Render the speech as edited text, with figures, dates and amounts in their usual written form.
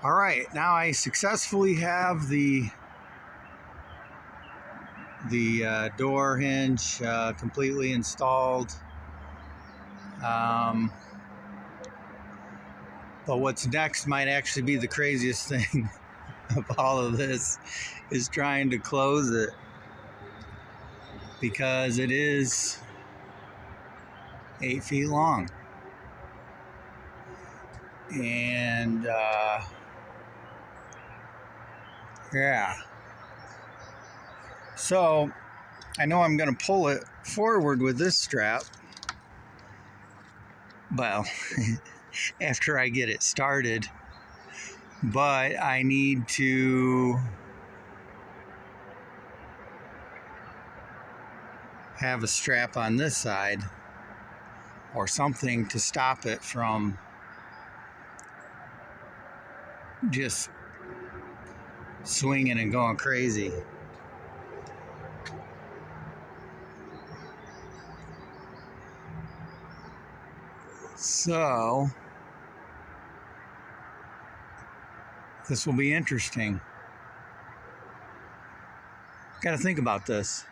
All right, now I successfully have the door hinge completely installed. But what's next might actually be the craziest thing of all of this, is trying to close it, because it is 8 feet long. And yeah, so I know I'm going to pull it forward with this strap. Well, after I get it started, but I need to have a strap on this side or something to stop it from just swinging and going crazy. So this will be interesting. Got to think about this.